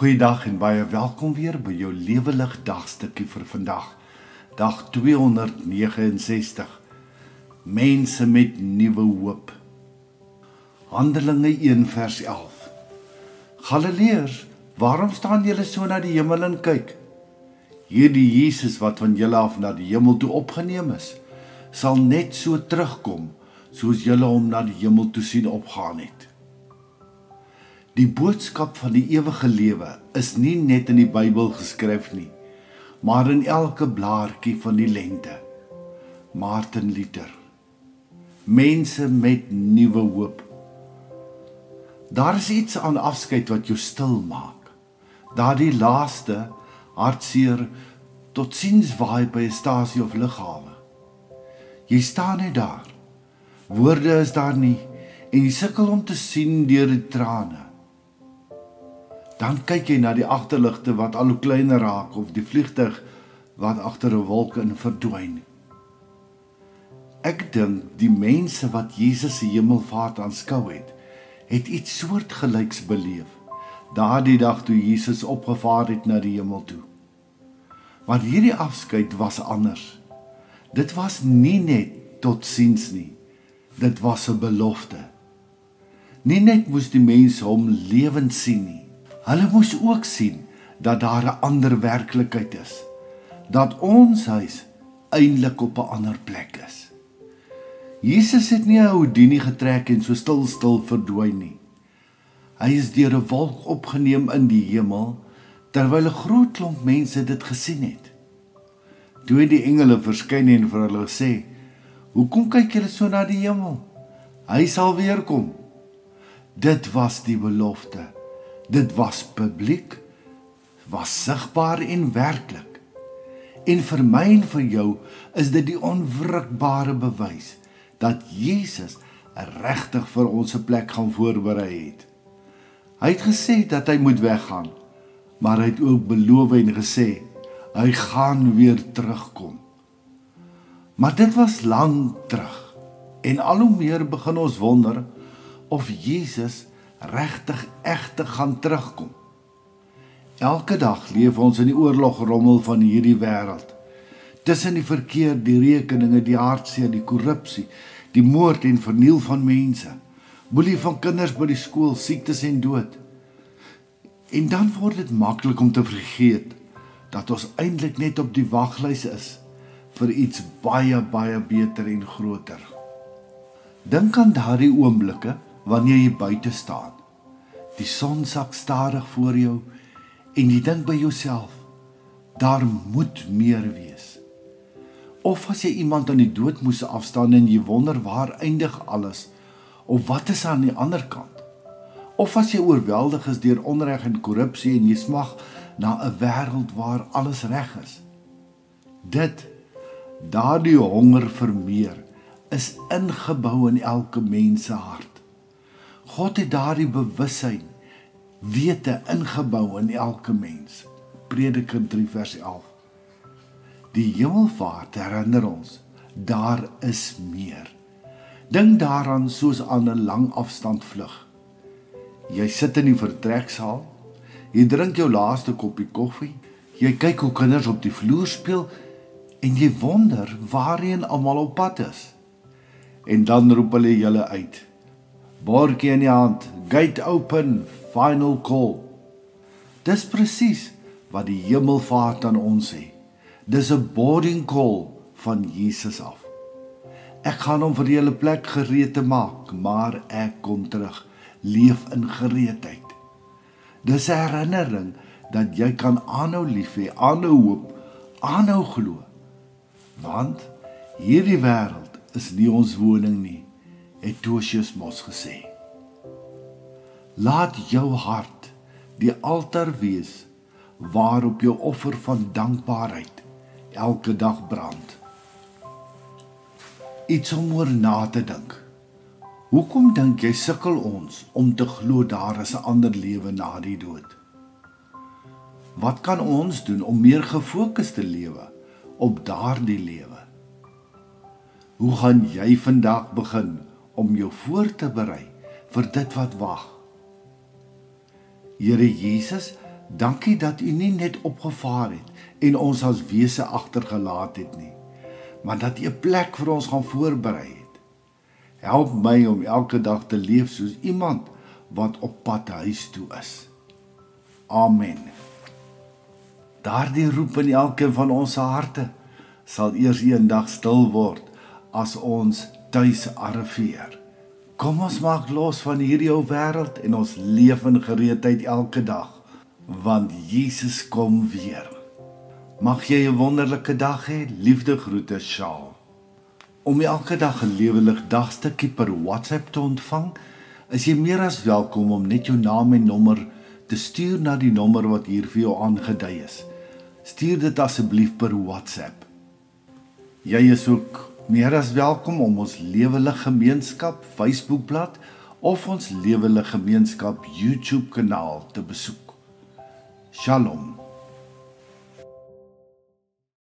Goeiedag en baie welkom weer by jou Lewelig dagstukkie vir vandag. Dag 269. Mense met nuwe hoop. Handelinge 1 vers 11. Galileërs, waarom staan julle so na die hemel en kyk? Hierdie Jesus wat van julle af na die hemel toe opgeneem is, sal net so terugkom, soos julle hom na die hemel toe sien opgaan het. Die boodskap van die ewige lewe is nie net in die Bybel geskryf nie, maar in elke blaartjie van die lente. Martin Luther. Mense met nuwe hoop. Daar is iets aan afskeid wat jou stil maak. Daardie laaste hartseer totsiens waai by 'n stasie of lughawe. Jy staan net daar. Woorde is daar nie en jy sukkel om te sien deur die trane. Dan kyk jy na die agterligte wat al hoe kleiner raak of die vliegtuig wat agter 'n wolk in verdwyn. Ek dink die mense wat Jesus se hemelvaart aanskou het iets soortgelyks beleef daardie dag toe Jesus opgevaar het na die hemel toe. Maar hierdie afskeid was anders. Dit was nie net totsiens nie. Dit was 'n belofte. Nie net moes die mense hom lewend sien nie. Hulle moes ook sien dat daar 'n ander werklikheid is. Dat ons huis eintlik op 'n ander plek is. Jesus het nie 'n Houdini getrek en so stil verdwyn nie. Hy is deur 'n wolk opgeneem in die hemel, terwyl 'n groot klomp mense dit gesien het. Toe het die engele verskyn en vir hulle gesê, "Hoekom kyk julle so na die hemel? Hy sal weer kom." Dit was die belofte. Dit was publiek, was sigbaar en werklik. En vir my en vir jou is dit die onwrikbare bewys dat Jesus regtig vir ons 'n plek gaan voorberei het. Hy het gesê dat hy moet weggaan, maar hy het ook beloof en gesê, hy gaan weer terugkom. Maar dit was lank terug, en al hoe meer begin ons wonder of Jesus regtig gaan terugkom. Elke dag leef ons in die oorlogrommel van hierdie wêreld. Tussen die verkeer, die rekeninge, die hartseer, die korrupsie, die moord en verniel van mense, boelie van kinders by die skool, siektes en dood. En dan word dit maklik om te vergeet dat ons eintlik net op die waglys is vir iets baie beter en groter. Dink aan daardie oomblikke wanneer jy buite staan. Die son sak stadig voor jou en jy dink by jouself, daar moet meer wees. Of as jy iemand aan die dood moes afstaan en jy wonder waar eindig alles, of wat is aan die ander kant. Of as jy oorweldig is deur onreg en korrupsie en jy smag na 'n wêreld waar alles reg is. Daardie honger vir meer, is ingebou in elke mens se hart. God het daardie bewussyn, wete ingebou in elke mens. Prediker 3 vers 11. Die hemelvaart herinner ons, daar is meer. Dink daaraan soos aan 'n lang afstand vlug. Jy sit in die vertreksaal, jy drink jou laaste koppie koffie, jy kyk hoe kinders op die vloer speel, en jy wonder waarheen almal op pad is. En dan roep hulle julle uit. Bordjie in die hand, gate open, final call. Dis presies wat die hemelvaart aan ons sê. Dis 'n boarding call van Jesus af. Ek gaan hom vir julle plek gereed te maak, maar ek kom terug, leef in gereedheid. Dis 'n herinnering dat jy kan aanhou lief hê, aanhou hoop, aanhou glo. Want hierdie wêreld is nie ons woning nie, het Tosius mos gesê. Laat jou hart die altaar wees waarop jou offer van dankbaarheid elke dag brand. Iets om oor na te dink. Hoekom dink jy sukkel ons om te glo daar is 'n ander lewe na die dood? Wat kan ons doen om meer gefokus te lewe op daardie lewe? Hoe gaan jy vandag begin om jou voor te berei vir dit wat wag? Here Jesus Dankie dat U nie net opgevaar het en ons as wese agtergelaat het nie, maar dat U 'n plek vir ons gaan voorberei het. Help my om elke dag te leef soos iemand wat op pad huis toe is. Amen. Daardie roep in elkeen van ons harte sal eers eendag stil word as ons tuis arriveer. Kom ons maak los van hierdie ou wêreld en ons leef in gereedheid elke dag, want Jesus kom weer. Mag jy 'n wonderlike dag hê, liefde groete, Shaal. Om elke dag 'n lewendig dagstukkie per WhatsApp te ontvang, is jy meer as welkom om net jou naam en nommer te stuur na die nommer wat hier vir jou aangedui is. Stuur dit asseblief per WhatsApp. Jy is ook meer as welkom om ons Lewelig Gemeenskap Facebookblad of ons Lewelig Gemeenskap YouTube kanaal te besoek. Shalom.